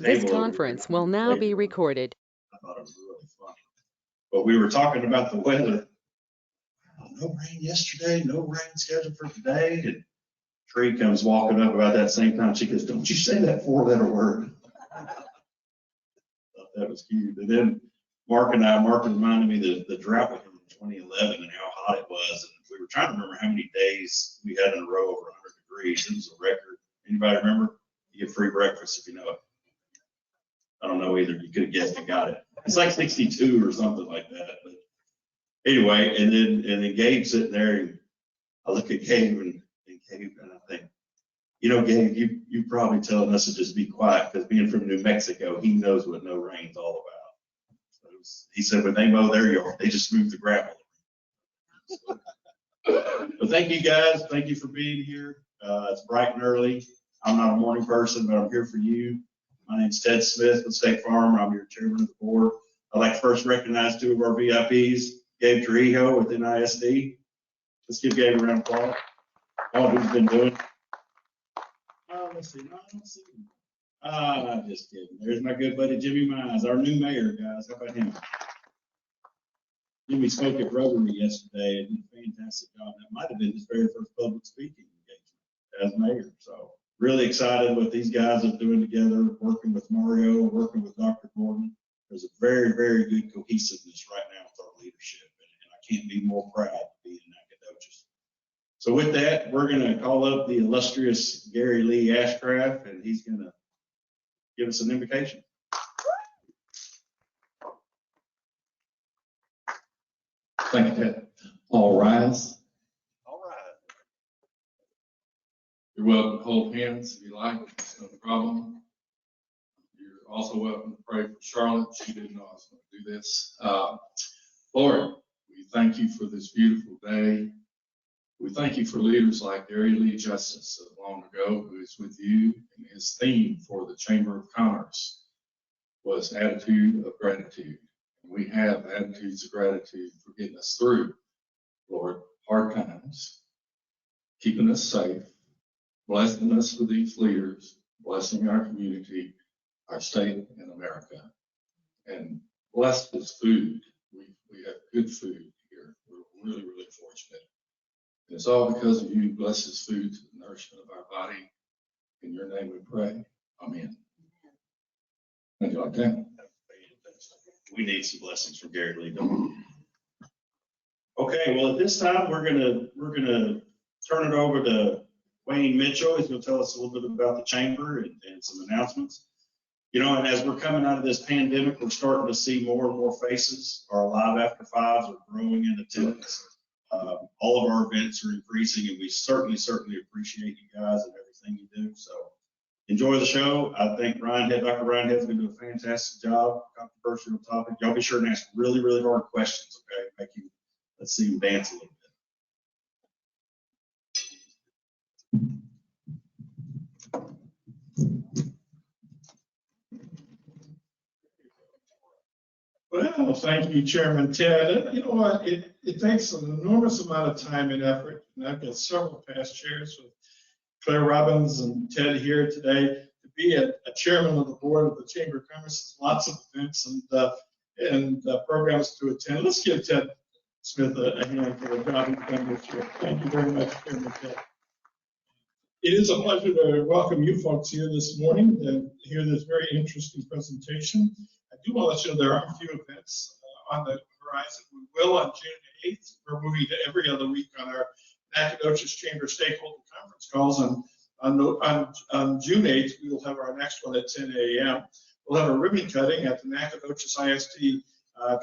This conference will now be recorded. I thought it was really funny. But we were talking about the weather. No rain yesterday, no rain scheduled for today. And Tree comes walking up about that same time. She goes, "Don't you say that four-letter word." Thought that was cute. And then Mark reminded me the drought we had in 2011 and how hot it was. And we were trying to remember how many days we had in a row over 100 degrees. It was a record. Anybody remember? You get free breakfast if you know it. I don't know either. You could have guessed and got it. It's like 62 or something like that. But anyway, and then Gabe's sitting there, and I look at Gabe and I think, Gabe, you probably telling us to just be quiet because being from New Mexico, he knows what no rain's all about. So he said when they mow their yard, they just move the gravel. But thank you guys. Thank you for being here. It's bright and early. I'm not a morning person, but I'm here for you. My name's Ted Smith with State Farm. I'm your chairman of the board. I'd like to first recognize two of our VIPs, Gabe Trujillo with NISD. Let's give Gabe a round of applause. All he's been doing. Let's see. No, I don't see him. Just kidding. There's my good buddy Jimmy Mize, our new mayor, guys. How about him? Jimmy spoke at Rotary yesterday and did a fantastic job. That might have been his very first public speaking engagement as mayor. So really excited what these guys are doing together, working with Mario, working with Dr. Gordon. There's a very, very good cohesiveness right now with our leadership, and I can't be more proud to be in Nacogdoches. So with that, we're going to call up the illustrious Gary Lee Ashcraft, and he's going to give us an invocation. Thank you, Ted. All rise. You're welcome to hold hands if you like. It's no problem. You're also welcome to pray for Charlotte. She didn't know I was going to do this. Lord, we thank you for this beautiful day. We thank you for leaders like Gary Lee Justice long ago, who is with you, and his theme for the Chamber of Commerce was attitude of gratitude. And we have attitudes of gratitude for getting us through, Lord, hard times, keeping us safe, blessing us with these leaders, blessing our community, our state, and America. And blessed with food. We have good food here. We're really, really fortunate. And it's all because of you. Bless this food to the nourishment of our body. In your name we pray. Amen. Thank you like that. We need some blessings from Gary Lee, don't we? Okay, well at this time we're gonna turn it over to Wayne Mitchell. He's going to tell us a little bit about the chamber and some announcements. And as we're coming out of this pandemic, we're starting to see more and more faces. Our Live After Fives are growing in attendance. All of our events are increasing, and we certainly appreciate you guys and everything you do. So enjoy the show. I think Dr. Ryan Head's going to do a fantastic job. Controversial topic. Y'all be sure and ask really, really hard questions, okay? Let's see him dance a little bit. Well, thank you, Chairman Ted. You know what? It takes an enormous amount of time and effort, and I've got several past chairs with Claire Robbins and Ted here today to be a chairman of the board of the Chamber of Commerce. Lots of events and programs to attend. Let's give Ted Smith a hand for the job he's done this year. Thank you very much, Chairman Ted. It is a pleasure to welcome you folks here this morning to hear this very interesting presentation. I do want to let you know there are a few events on the horizon. We will on June 8th. We're moving to every other week on our Nacogdoches Chamber Stakeholder Conference calls. On June 8th, we will have our next one at 10 a.m. We'll have a ribbon cutting at the Nacogdoches ISD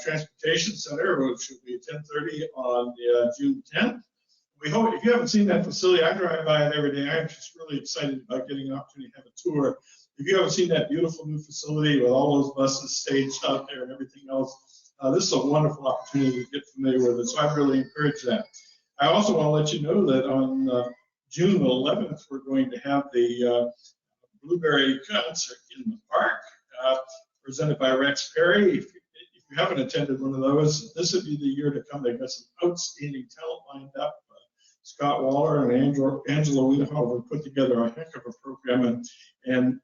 Transportation Center, which will be at 10:30 on June 10th. We hope, if you haven't seen that facility, I drive by it every day. I'm just really excited about getting an opportunity to have a tour. If you haven't seen that beautiful new facility with all those buses staged out there and everything else, this is a wonderful opportunity to get familiar with it. So I really encourage that. I also want to let you know that on June 11th, we're going to have the Blueberry Concert in the park, presented by Rex Perry. If you haven't attended one of those, this would be the year to come. They've got some outstanding talent lined up. Scott Waller and Angela Wiedehofer put together a heck of a program, and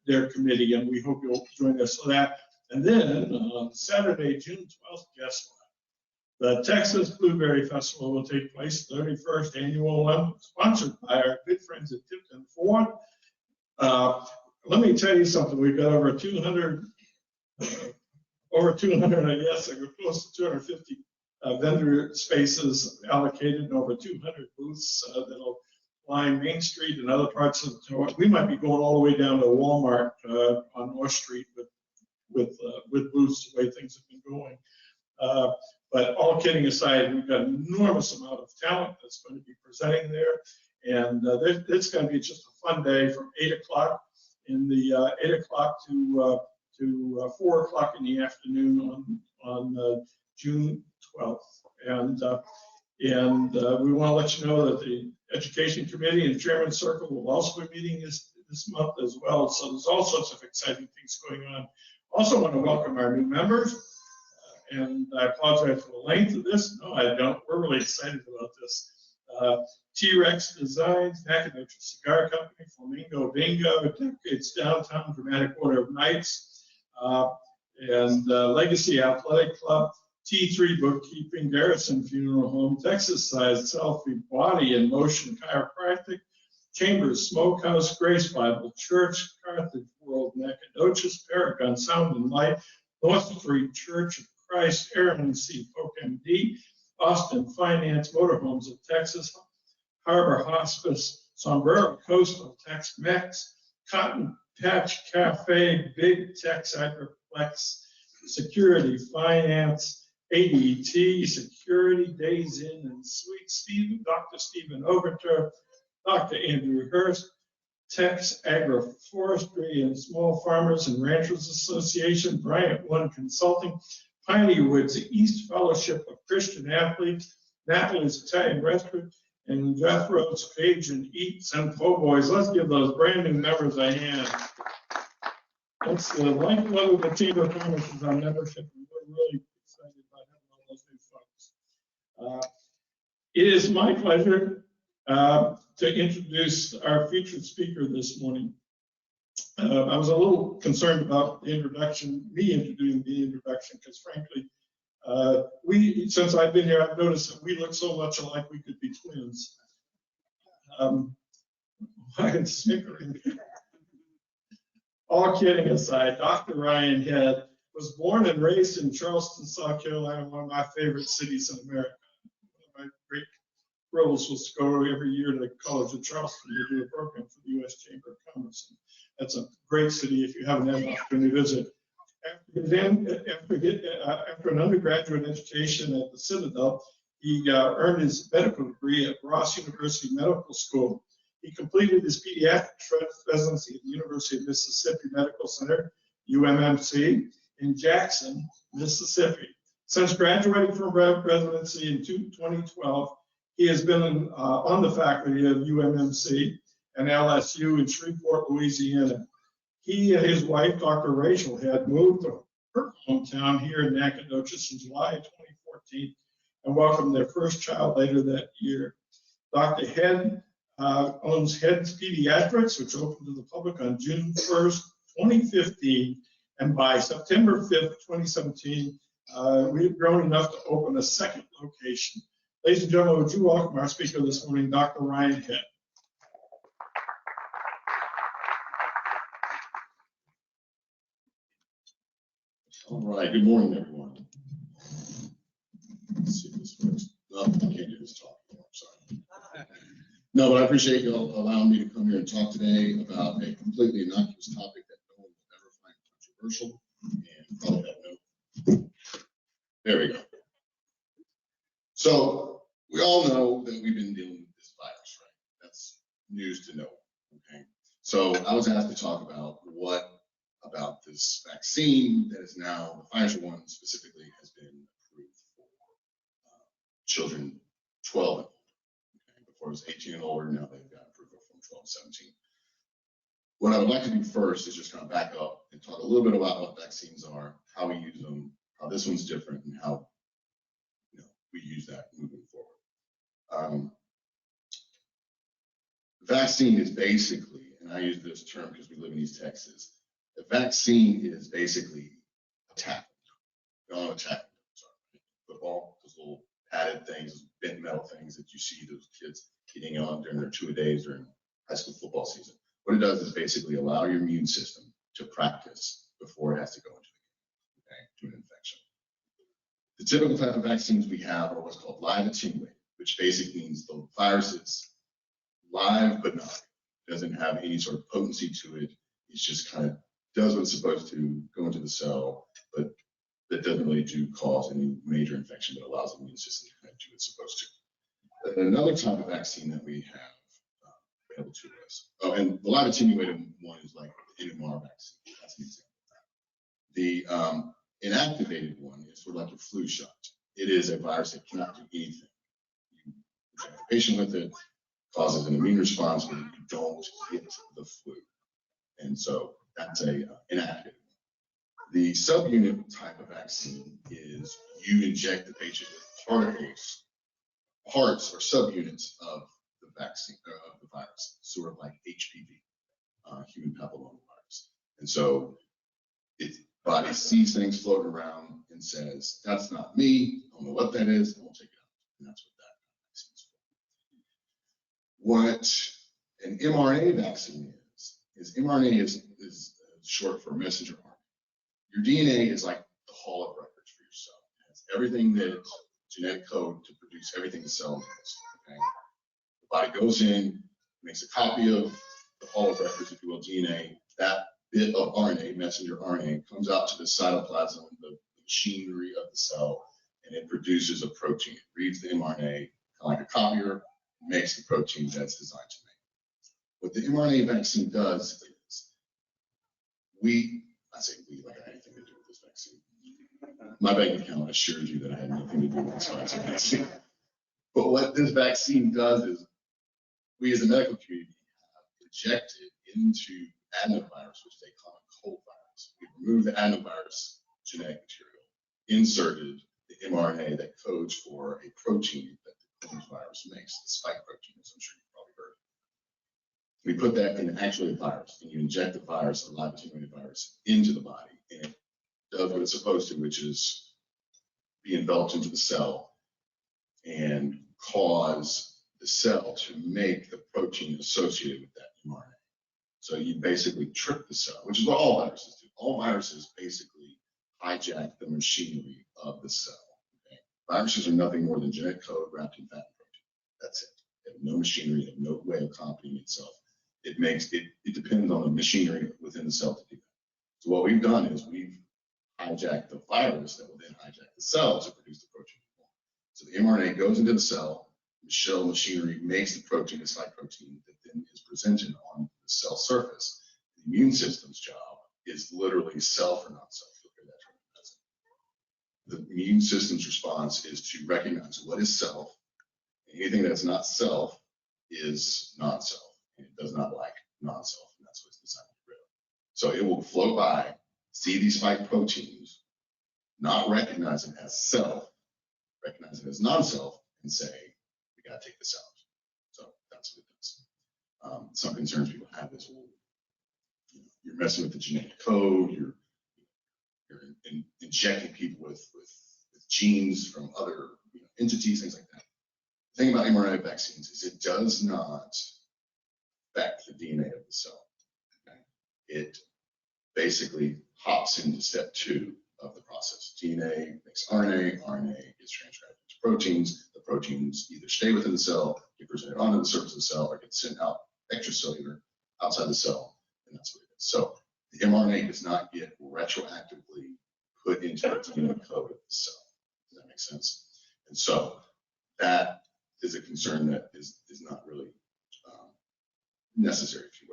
their committee, and we hope you'll join us for that. And then on Saturday, June 12th, guess what? The Texas Blueberry Festival will take place, 31st annual one, sponsored by our good friends at Tipton Ford. Let me tell you something. We've got over 200, I guess, we're close to 250 vendor spaces allocated, and over 200 booths that'll line Main Street and other parts of the town. We might be going all the way down to Walmart on North Street with booths, the way things have been going. But all kidding aside, we've got an enormous amount of talent that's going to be presenting there. And it's going to be just a fun day from 8 o'clock in the 8 o'clock to 4 o'clock in the afternoon on June 12th. And we want to let you know that the Education Committee and Chairman's Circle will also be meeting this month as well. So there's all sorts of exciting things going on. Also want to welcome our new members. And I apologize for the length of this. No, I don't. We're really excited about this. T-Rex Designs, Nacogdoches Cigar Company, Flamingo Bingo, it's Downtown Dramatic Order of Knights, and Legacy Athletic Club, T3 Bookkeeping, Garrison Funeral Home, Texas Size Selfie, Body in Motion Chiropractic, Chambers Smokehouse, Grace Bible Church, Carthage World Nacogdoches, Paragon Sound and Light, North Street Church of Christ, Aaron C. Polk MD, Austin Finance, Motorhomes of Texas, Harbor Hospice, Sombrero Coastal Tex-Mex, Cotton Patch Cafe, Big Tex Agriplex, Security Finance, ADT, Security, Days Inn and Suites, Dr. Stephen Overture, Dr. Andrew Hurst, Tex Agroforestry and Small Farmers and Ranchers Association, Bryant One Consulting, Piney Woods East Fellowship of Christian Athletes, Natalie's Italian Restaurant, and Jethro's Cajun Eats and Po' Boys. Let's give those brand new members a hand. That's the lifeblood of the Chamber of Commerce is our membership, and we're really excited about having all those new folks. It is my pleasure to introduce our featured speaker this morning. I was a little concerned about the introduction, me introducing the introduction, because frankly, since I've been here, I've noticed that we look so much alike we could be twins. I'm snickering. All kidding aside, Dr. Ryan Head was born and raised in Charleston, South Carolina, one of my favorite cities in America. One of my great thrills was to go every year to the College of Charleston to do a program for the U.S. Chamber of Commerce. That's a great city if you haven't had an opportunity to visit. After an undergraduate education at the Citadel, he earned his medical degree at Ross University Medical School. He completed his pediatric residency at the University of Mississippi Medical Center, UMMC, in Jackson, Mississippi. Since graduating from residency in 2012, he has been on the faculty of UMMC and LSU in Shreveport, Louisiana. He and his wife, Dr. Rachel Head, moved to her hometown here in Nacogdoches in July 2014 and welcomed their first child later that year. Dr. Head owns Head's Pediatrics, which opened to the public on June 1st, 2015. And by September 5th, 2017, we've grown enough to open a second location. Ladies and gentlemen, would you welcome our speaker this morning, Dr. Ryan Head. All right, good morning, everyone. Let's see if this works. No, I can't do this talk anymore, sorry. No, but I appreciate you allowing me to come here and talk today about a completely innocuous topic that no one will ever find controversial and probably have no. There we go. So we all know that we've been dealing with this virus, right? That's news to no one, okay? So I was asked to talk about about this vaccine that is now, the Pfizer one specifically, has been approved for children 12 and older. Okay? Before it was 18 and older, now they've got approval from 12 to 17. What I would like to do first is just kind of back up and talk a little bit about what vaccines are, how we use them, how this one's different, and how we use that moving forward. vaccine is basically, and I use this term because we live in East Texas, the vaccine is basically a tackle. Football, those little padded things, those bent metal things that you see those kids getting on during their two-a-days during high school football season. What it does is basically allow your immune system to practice before it has to go into the game, okay, to an infection. The typical type of vaccines we have are what's called live attenuated, which basically means the virus is live but not, doesn't have any sort of potency to it. It's just kind of does what it's supposed to, go into the cell, but that doesn't really cause any major infection, but allows the immune system to kind of do what it's supposed to. And another type of vaccine that we have available to us, and the live attenuated one is like the MMR vaccine. That's an example of that. The inactivated one is sort of like your flu shot. It is a virus that cannot do anything. You inject the patient with it, causes an immune response, but you don't get the flu. And so that's a inactivated. The subunit type of vaccine is you inject the patient with parts or subunits of the vaccine, of the virus, sort of like HPV, human papillomavirus. And so the body sees things floating around and says, that's not me, I don't know what that is, I won't take it out. And that's what that vaccine is for. What an mRNA vaccine is mRNA is short for messenger RNA. Your DNA is like the hall of records for your cell. It has everything that genetic code to produce everything the cell needs. Okay? The body goes in, makes a copy of the hall of records, if you will, DNA. That bit of RNA, messenger RNA, comes out to the cytoplasm, the machinery of the cell, and it produces a protein. It reads the mRNA, kind of like a copier, makes the protein that it's designed to make. What the mRNA vaccine does is I say we, like I had anything to do with this vaccine. My bank account assured you that I had nothing to do with this vaccine. But what this vaccine does is we as a medical community have injected into adenovirus, which they call a cold virus. We removed the adenovirus genetic material, inserted the mRNA that codes for a protein that the cold virus makes, the spike protein, as I'm sure you've probably heard. We put that in actually a virus, and you inject the virus, a live attenuated virus, into the body, and it does what it's supposed to, which is be enveloped into the cell and cause the cell to make the protein associated with that mRNA. So you basically trick the cell, which is what all viruses do. All viruses basically hijack the machinery of the cell. Okay? Viruses are nothing more than genetic code wrapped in fat and protein. That's it. They have no machinery, they have no way of copying itself. It depends on the machinery within the cell to do that. So what we've done is we've hijacked the virus that will then hijack the cell to produce the protein. So the mRNA goes into the cell, the cell machinery makes the protein, a spike protein, that then is presented on the cell surface. The immune system's job is literally self or not self. The immune system's response is to recognize what is self. Anything that's not self is non-self. And it does not like non-self, and that's what it's designed to get rid of. So it will float by, see these spike proteins, not recognize it as self, recognize it as non-self, and say, we got to take this out. So that's what it does. Some concerns people have is, well, you're messing with the genetic code, you're injecting people with genes from other entities, things like that. The thing about mRNA vaccines is it does not affect the DNA of the cell. Okay? It basically hops into step 2 of the process. DNA makes RNA, RNA is transcribed into proteins. The proteins either stay within the cell, get presented onto the surface of the cell, or get sent out extracellular outside the cell, and that's what it is. So the mRNA does not get retroactively put into the DNA code of the cell. Does that make sense? And so that is a concern that is not really necessary, if you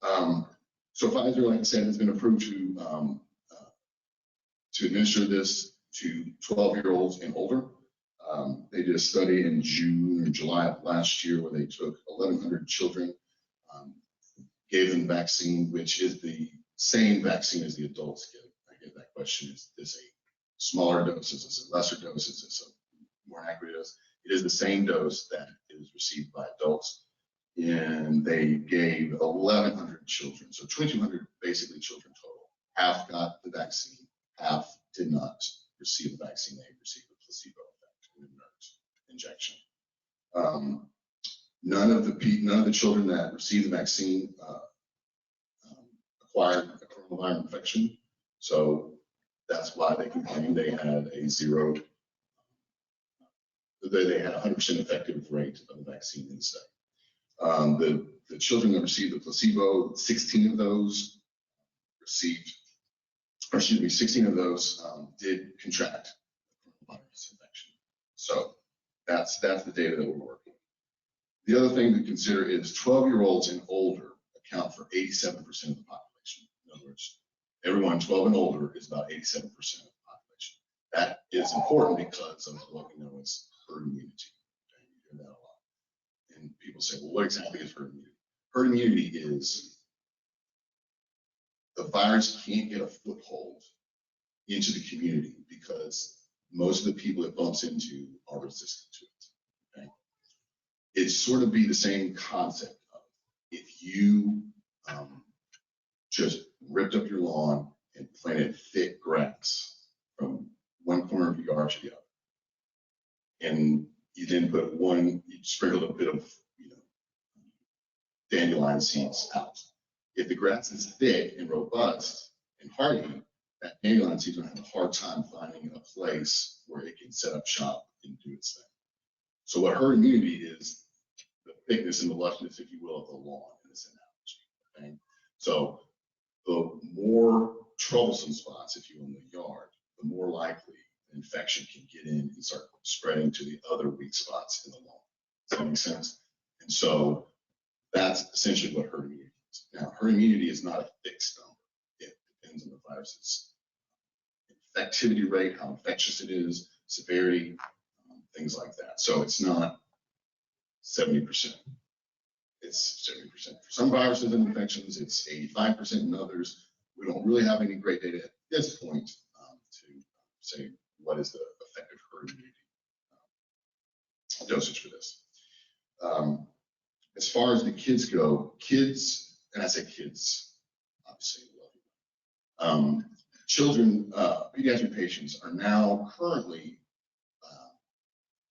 will. So Pfizer, like I said, has been approved to administer this to 12-year-olds and older. They did a study in June or July of last year where they took 1,100 children, gave them the vaccine, which is the same vaccine as the adults get. I get that question: is this a smaller dose? Is this a lesser dose? Is this a more accurate dose? It is the same dose that is received by adults. and they gave 1,100 children, so 2,200 basically children total. Half got the vaccine, half did not receive the vaccine. They received the placebo effect, an inert injection. None of the children that received the vaccine acquired a coronavirus infection, so that's why they complained they had a zero. They had a 100% effective rate of the vaccine in the study. The children that received the placebo, 16 of those did contract coronavirus infection. So that's the data that we're working. The other thing to consider is 12-year-olds and older account for 87% of the population. In other words, everyone 12 and older is about 87% of the population. That is important because of what we know as herd immunity. Okay, you hear that a lot. And people say, well, what exactly is herd immunity? Herd immunity is the virus can't get a foothold into the community because most of the people it bumps into are resistant to it. Okay? It'd sort of be the same concept of if you just ripped up your lawn and planted thick grass from one corner of your yard to the other, and you then you sprinkled a bit of dandelion seeds out. If the grass is thick and robust and hardy, that dandelion seed is going to have a hard time finding a place where it can set up shop and do its thing. So what herd immunity is, the thickness and the lushness, if you will, of the lawn in this analogy. Okay? So the more troublesome spots, if you will, in the yard, the more likely the infection can get in and start spreading to the other weak spots in the lawn. Does that make sense? And so that's essentially what herd immunity is. Now, herd immunity is not a fixed number. It depends on the virus's infectivity rate, how infectious it is, severity, things like that. So it's not 70%. It's 70%. For some viruses and infections, it's 85% in others. We don't really have any great data at this point to say what is the effective herd immunity dosage for this. As far as the kids go, and I say kids, obviously, children, pediatric patients are now currently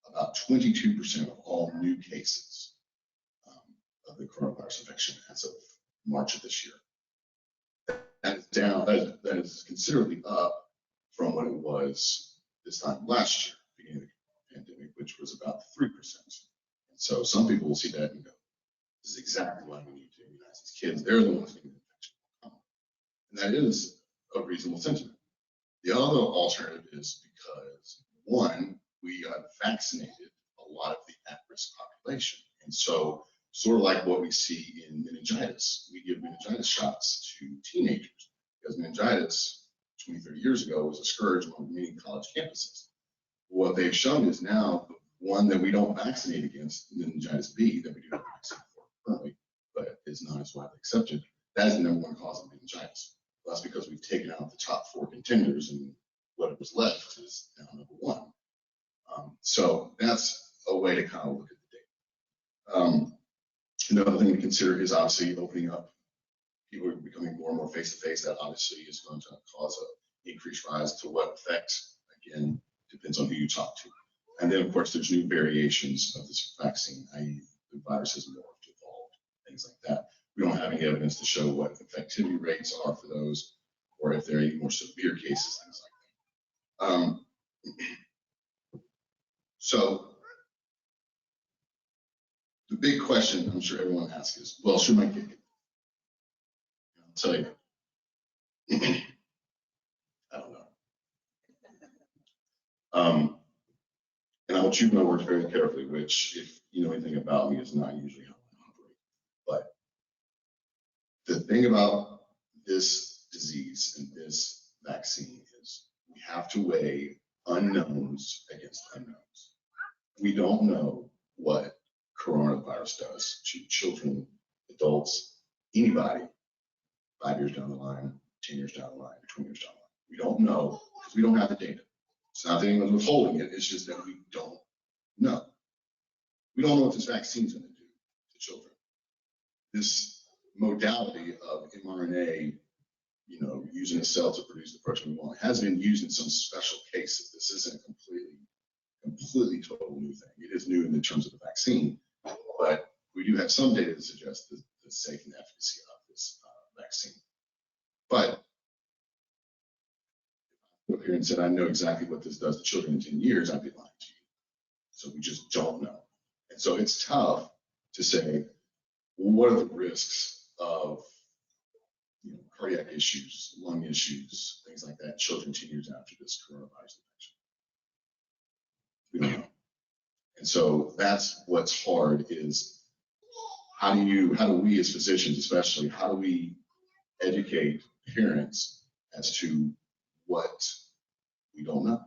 about 22% of all new cases of the coronavirus infection as of March of this year. That is down, that is considerably up from what it was this time last year, beginning of the pandemic, which was about 3%. And so some people will see that and go, this is exactly why we need to immunize these kids. They're the ones getting the infection. And that is a reasonable sentiment. The other alternative is because, one, we have vaccinated a lot of the at-risk population. And so, sort of like what we see in meningitis, we give meningitis shots to teenagers because meningitis 20, 30 years ago was a scourge on many college campuses. What they've shown is now the one that we don't vaccinate against, meningitis B, that we do have a vaccine for currently, but is not as widely accepted, that is the #1 cause of meningitis. Well, that's because we've taken out the top 4 contenders and what was left is now #1. So that's a way to kind of look at the data. Another thing to consider is obviously opening up. People are becoming more and more face-to-face. That obviously is going to cause an increased rise. To what effect, again, depends on who you talk to. And then, of course, there's new variations of this vaccine, i.e. the virus has morphed, evolved, things like that. We don't have any evidence to show what infectivity rates are for those, or if there are any more severe cases, things like that. So the big question I'm sure everyone asks is, well, should my kid get it? I'll tell you, I don't know. And I will choose my words very carefully, which, if you know anything about me, is not usually how I operate. But the thing about this disease and this vaccine is we have to weigh unknowns against unknowns. We don't know what coronavirus does to children, adults, anybody 5 years down the line, 10 years down the line, 20 years down the line. We don't know because we don't have the data. It's not that anyone's withholding it, it's just that we don't know. We don't know what this vaccine is going to do to children. this modality of mRNA, using a cell to produce the protein we want, has been used in some special cases. This isn't a completely total new thing. It is new in the terms of the vaccine, but we do have some data to suggest the safety and efficacy of this vaccine. But up here and said, I know exactly what this does to children in 10 years, I'd be lying to you. So we just don't know. And so it's tough to say, well, what are the risks of cardiac issues, lung issues, things like that, children 10 years after this coronavirus infection? We don't know. And so that's what's hard is how do we as physicians especially, how do we educate parents as to what we don't know?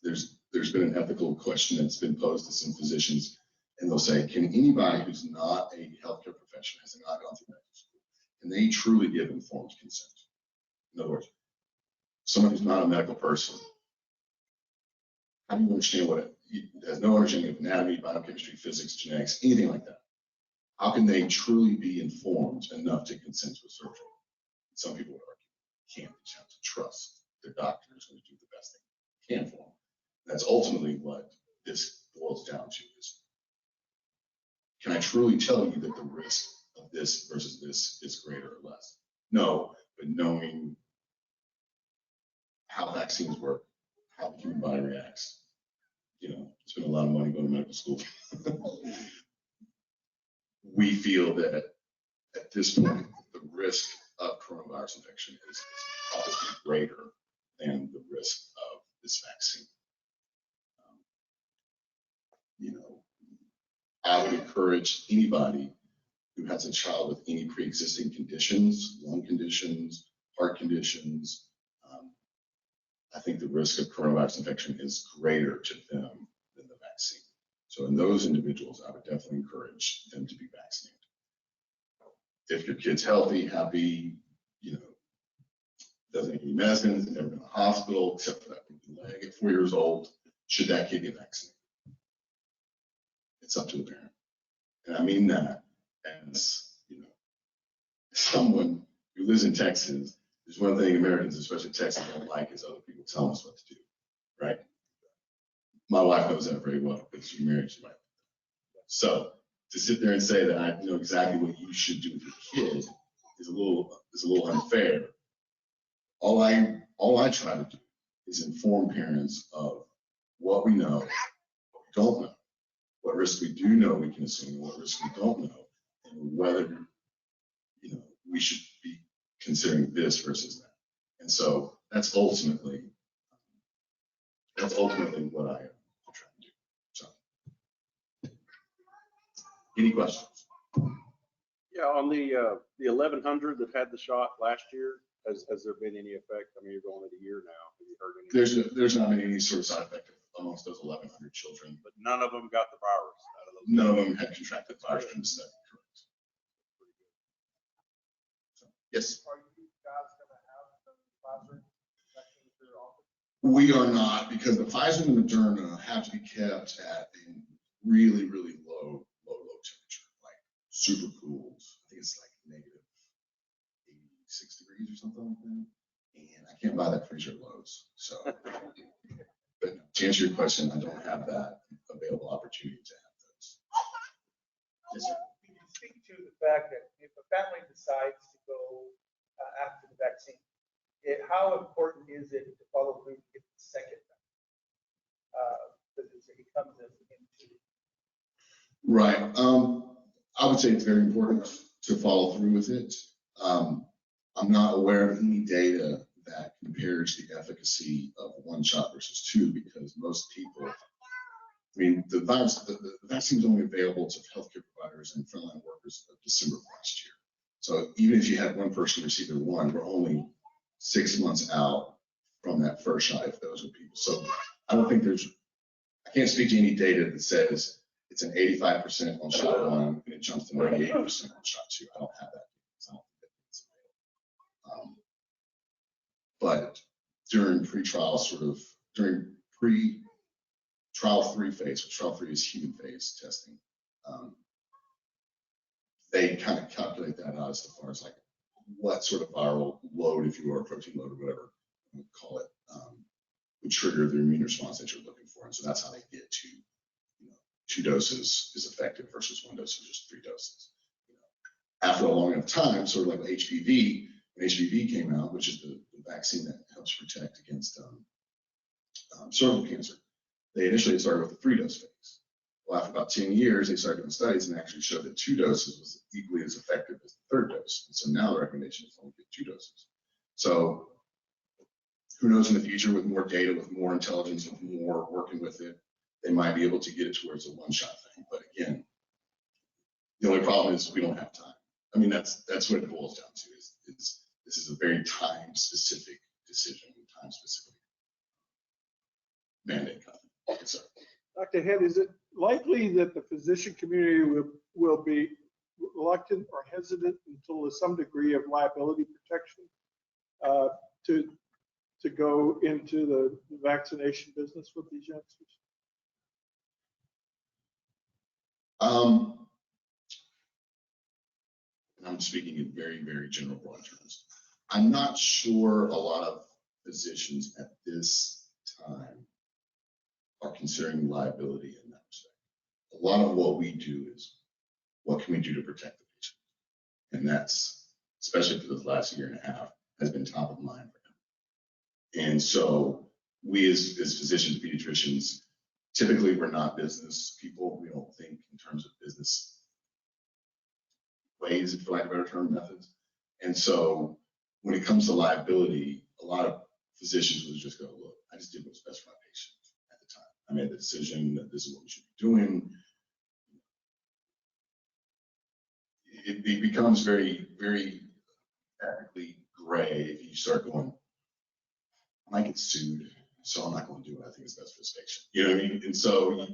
There's been an ethical question that's been posed to some physicians, and they'll say, can anybody who's not a healthcare professional, has not gone through medical school, can they truly give informed consent? In other words, someone who's not a medical person, how do you understand has no understanding of anatomy, biochemistry, physics, genetics, anything like that? How can they truly be informed enough to consent to a surgery? Some people would argue, can't. You have to trust their doctor is going to do the best they can for them. That's ultimately what this boils down to is, can I truly tell you that the risk of this versus this is greater or less? No, but knowing how vaccines work, how the human body reacts, spend a lot of money going to medical school. We feel that at this point, the risk of coronavirus infection is probably greater than the risk of this vaccine. I would encourage anybody who has a child with any pre-existing conditions, lung conditions, heart conditions, I think the risk of coronavirus infection is greater to them than the vaccine. So in those individuals, I would definitely encourage them to be vaccinated. If your kid's healthy, happy, doesn't need any medicines, never been in the hospital, except for that broken leg at 4 years old, should that kid get vaccinated? It's up to the parent. And I mean that as, someone who lives in Texas, there's one thing Americans, especially Texans, don't like is other people telling us what to do, right? My wife knows that very well because she married my wife. So to sit there and say that I know exactly what you should do with your kid is a little unfair. All I try to do is inform parents of what we know, what we don't know, what risks we do know we can assume, and what risks we don't know, and whether we should be considering this versus that. And so that's ultimately what I am trying to do. So, any questions? Yeah, on the 1,100 that had the shot last year, has there been any effect? I mean, you're going at a year now. Have you heard any? There's not been any sort of side effect amongst those 1,100 children. But none of them got the virus out of those. None of them had contracted the virus from the study. Correct. So, yes. Are you guys going to have the Pfizer vaccine for your office? We are not, because the Pfizer and Moderna have to be kept at a really, really low temperature, like super cooled. I think it's like negative 86 degrees or something like that. And I can't buy that freezer at Lowe's. So, but to answer your question, I don't have that available opportunity to have those. Yes, sir. Can you speak to the fact that if a family decides to go after the vaccine, how important is it to follow through to get the second vaccine? Because it comes as into. Right. I would say it's very important to follow through with it. I'm not aware of any data that compares the efficacy of one shot versus two, because most people, the vaccine was only available to healthcare providers and frontline workers of December of last year. So even if you had one person receive their one, we're only 6 months out from that first shot if those were people. So I don't think I can't speak to any data that says it's an 85% on shot one and it jumps to 98% on shot two. I don't have that. I don't think that's available. But during pre-trial 3 phase, which trial 3 is human phase testing, they kind of calculate that out as far as like what sort of viral load, if you will, or protein load or whatever you call it, would trigger the immune response that you're looking for. And so that's how they get to, 2 doses is effective versus 1 dose or just 3 doses. After a long enough time, sort of like HPV, when HPV came out, which is the vaccine that helps protect against cervical cancer, they initially started with the 3-dose phase. Well, after about 10 years, they started doing studies and actually showed that 2 doses was equally as effective as the 3rd dose. And so now the recommendation is only get 2 doses. So who knows in the future, with more data, with more intelligence, with more working with it, they might be able to get it to where it's a one-shot thing. But again, the only problem is we don't have time. I mean, that's what it boils down to is this is a very time-specific decision, time-specific mandate kind of thing. So, Dr. Head, is it likely that the physician community will be reluctant or hesitant until there's some degree of liability protection to go into the vaccination business with these youngsters? I'm speaking in very, very general broad terms. I'm not sure a lot of physicians at this time are considering liability in that respect. A lot of what we do is what can we do to protect the patient? And that's, especially for the last year and a half, has been top of mind for them. And so we as physicians, pediatricians, typically we're not business people. We don't think in terms of business ways, for lack of a better term, methods. And so when it comes to liability, a lot of physicians will just go, look, I just did what's best for my patient at the time. I made the decision that this is what we should be doing. It becomes very, very ethically gray if you start going, I might get sued, so I'm not going to do what I think is best for this patient. You know what I mean? And so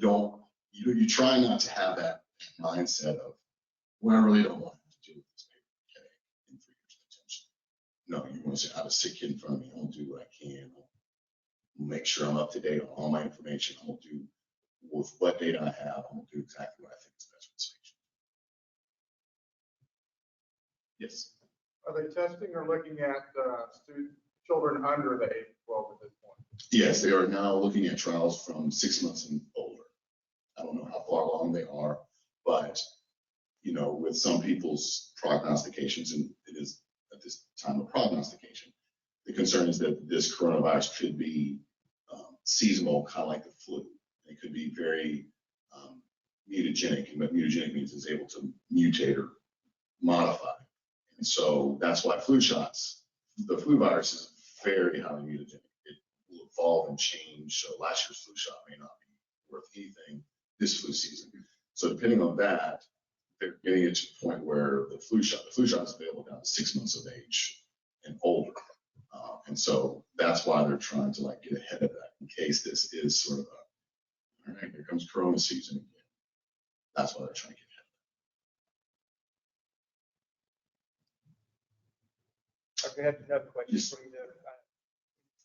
you try not to have that mindset of, well, I really don't want to deal with this paper in 3 years potentially. No, you want to say, I have a sick kid in front of me. I'll do what I can. I'll make sure I'm up to date on all my information. I'll do with what data I have. I'll do exactly what I think is best for this patient. Yes. Are they testing or looking at children under the age of 12 at this point? Yes, they are now looking at trials from 6 months and older. I don't know how far along they are, but with some people's prognostications, and it is at this time of prognostication, the concern is that this coronavirus could be seasonal, kind of like the flu. It could be very mutagenic, and what mutagenic means is able to mutate or modify. And so that's why flu shots, the flu virus is very highly mutagenic. It will evolve and change. So last year's flu shot may not be worth anything this flu season. So depending on that, they're getting it to the point where the flu shot is available down to 6 months of age and older. And so that's why they're trying to get ahead of that in case this is sort of all right, here comes Corona season again. That's why they're trying to get ahead of I have another question Yes. for you.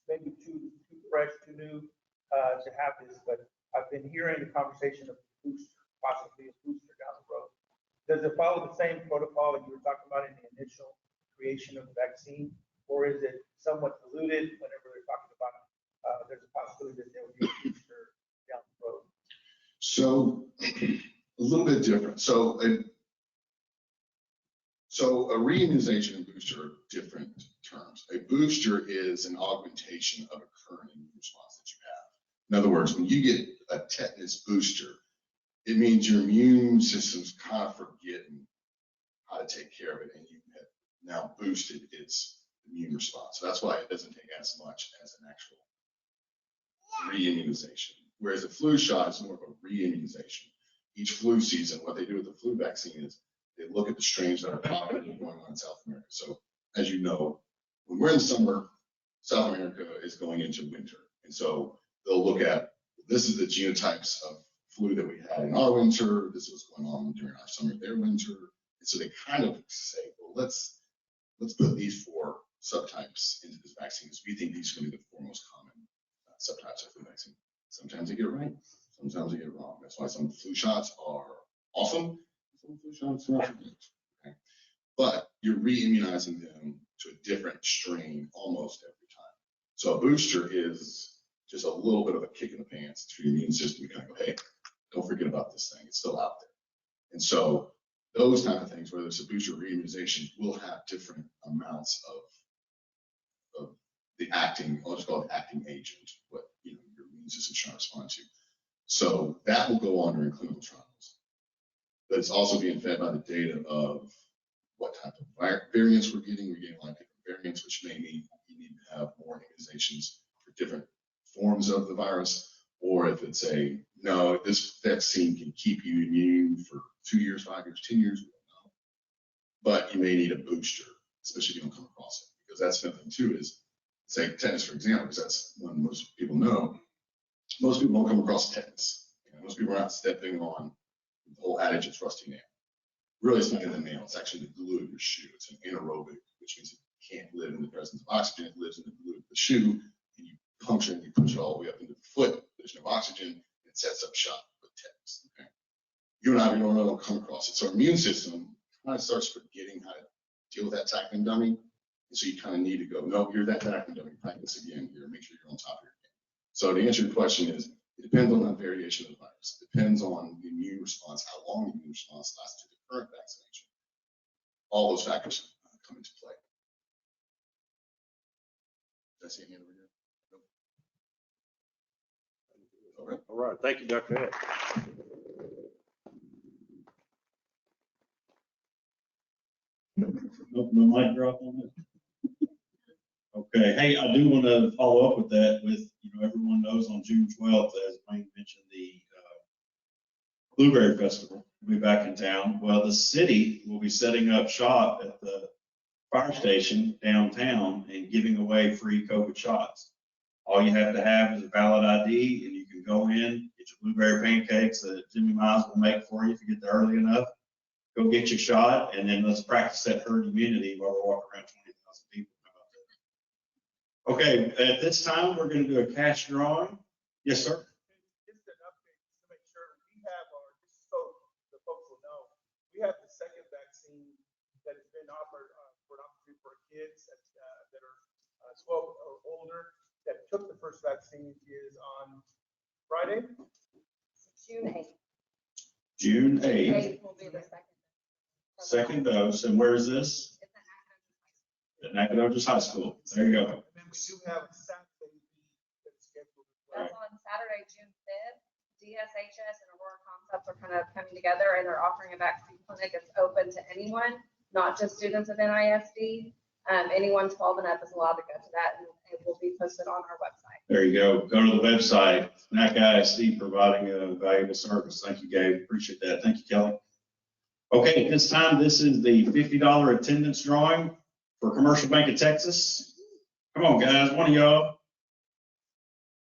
Maybe too fresh, too new to have this, but I've been hearing the conversation of booster, possibly a booster down the road. Does it follow the same protocol that you were talking about in the initial creation of the vaccine, or is it somewhat diluted whenever they're talking about there's a possibility that there will be a booster down the road? So a little bit different. So a reimmunization and booster are different terms. A booster is an augmentation of a current immune response that you have. In other words, when you get a tetanus booster, it means your immune system's kind of forgetting how to take care of it, and you have now boosted its immune response. So that's why it doesn't take as much as an actual reimmunization. Whereas a flu shot is more of a reimmunization. Each flu season, what they do with the flu vaccine is they look at the strains that are popular going on in South America. So as you know, when we're in summer, South America is going into winter. And so they'll look at, this is the genotypes of flu that we had in our winter. This was going on during our summer, their winter. And so they kind of say, well, let's put these 4 subtypes into this vaccine because we think these are going to be the 4 most common subtypes of flu vaccine. Sometimes they get it right, sometimes they get it wrong. That's why some flu shots are awesome. Some flu shots are not so good. but you're re-immunizing them to a different strain almost every time. So a booster is just a little bit of a kick in the pants to your immune system. You kind of go, hey, don't forget about this thing. It's still out there. And so those kind of things, whether it's a booster or reimmunization, will have different amounts of the acting, I'll just call it acting agent, what your immune system's trying to respond to. So that will go on during clinical trials. But it's also being fed by the data of what type of variants we're getting. We're getting a lot of different variants, which may mean you need to have more immunizations for different forms of the virus. Or if it's no, this vaccine can keep you immune for 2 years, 5 years, 10 years, we don't know. But you may need a booster, especially if you don't come across it. Because that's the thing too is, say tetanus, for example, because that's one most people know. Most people don't come across tetanus. Most people are not stepping on the whole adage of rusty nail. Really, it's not in the nail. It's actually the glue of your shoe. It's an anaerobic, which means it can't live in the presence of oxygen. It lives in the glue of the shoe, and you puncture and you push it all the way up into the foot. There's no oxygen. It sets up shop with tetanus. Okay? You and I, we don't know, don't come across it. So our immune system kind of starts forgetting how to deal with that tackling dummy. And so you kind of need to go, no, you're that tackling dummy. Practice again here. Make sure you're on top of your game. So to answer your question is, it depends on the variation of the virus. It depends on the immune response, how long the immune response lasts to the current vaccination. All those factors come into play. Did I see a hand over here? Nope. All right. Thank you, Dr. Ed. No mic drop on it. Okay. Hey, I do want to follow up with that. With everyone knows on June 12th, as Wayne mentioned, the Blueberry Festival will be back in town. Well, the city will be setting up shop at the fire station downtown and giving away free COVID shots. All you have to have is a valid ID, and you can go in, get your blueberry pancakes that Jimmy Miles will make for you if you get there early enough. Go get your shot, and then let's practice that herd immunity while we're walking around 20,000 people. Okay, at this time, we're going to do a cash drawing. Yes, sir. Just an update, just to make sure we have just so the folks will know, we have the second vaccine that has been offered for an opportunity for kids that are 12 or older that took the first vaccine is on Friday. June 8th. June 8th. 8th will be the Second dose. And where is this? At Nacogdoches High School. There you go. And then we do have Saturday that's scheduled. That's on Saturday, June 5th. DSHS and Aurora Concepts are kind of coming together and they're offering a vaccine clinic. It's open to anyone, not just students of NISD. Anyone 12 and up is allowed to go to that, and it will be posted on our website. There you go. Go to the website. NACISD providing a valuable service. Thank you, Gabe. Appreciate that. Thank you, Kelly. Okay, at this time, this is the $50 attendance drawing for Commercial Bank of Texas. Come on, guys. One of y'all.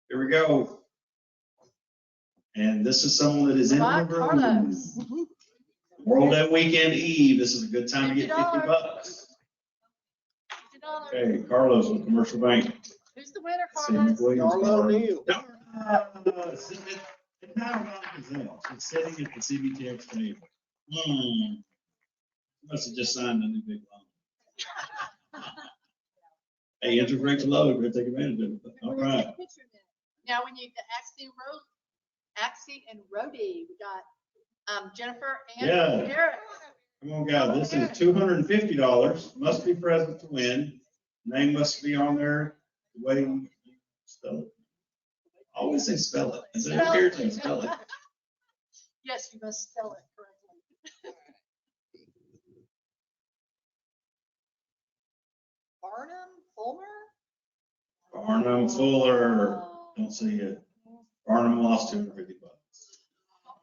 Here we go. And this is someone that is in the room. World at Weekend Eve. This is a good time to get 50 bucks. Okay, Carlos with Commercial Bank. Who's the winner, Carlos? Carlo Neal. She's sitting at the CBTX table. Must have just signed a new big loan. Hey, interest rates are low, we're gonna take advantage of it. All right. Now, when you, Axie and Rhodey, we got Jennifer and Yeah. Derek. Come on, guys, this is $250. Must be present to win. Name must be on there the way you spell it. I always say spell it. Is it weird to spell it? Yes, you must spell it correctly. Barnum Fuller. Don't see it. Barnum lost 250 bucks.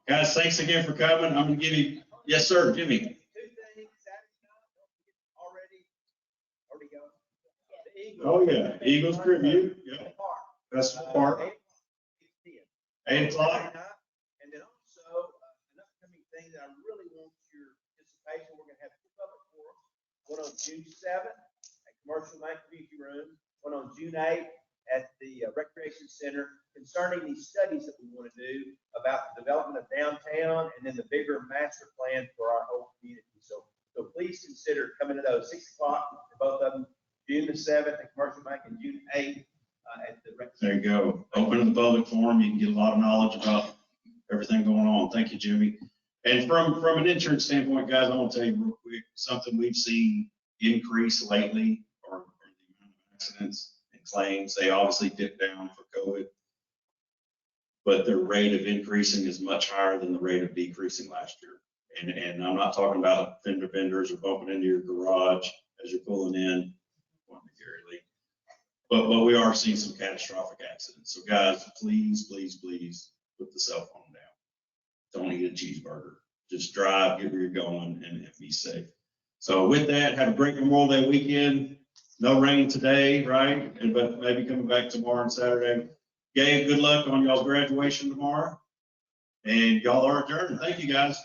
Guys, thanks again for coming. I'm gonna give you, yes, sir, Jimmy. Oh, yeah, Eagles tribute, yeah. Festival Park. 8 o'clock. And then also, an upcoming thing that I really want your participation, we're gonna have two public forums, one on June 7th at Commercial Bank Community Room, one on June 8th at the Recreation Center concerning these studies that we want to do about the development of downtown and then the bigger master plan for our whole community. So So please consider coming to those 6 o'clock for both of them, June the 7th at Commercial Bank and June 8th at the rec. There you go. Open to the public forum. You can get a lot of knowledge about everything going on. Thank you, Jimmy. And from an insurance standpoint, guys, I want to tell you real quick, something we've seen increase lately are the amount of accidents and claims. They obviously dipped down for COVID, but the rate of increasing is much higher than the rate of decreasing last year. And I'm not talking about fender benders or bumping into your garage as you're pulling in, but we are seeing some catastrophic accidents. So guys, please, please, please put the cell phone down. Don't eat a cheeseburger. Just drive, get where you're going, and be safe. So with that, have a great Memorial Day weekend. No rain today, right? But maybe coming back tomorrow and Saturday. Gabe, good luck on y'all's graduation tomorrow. And y'all are adjourned. Thank you, guys.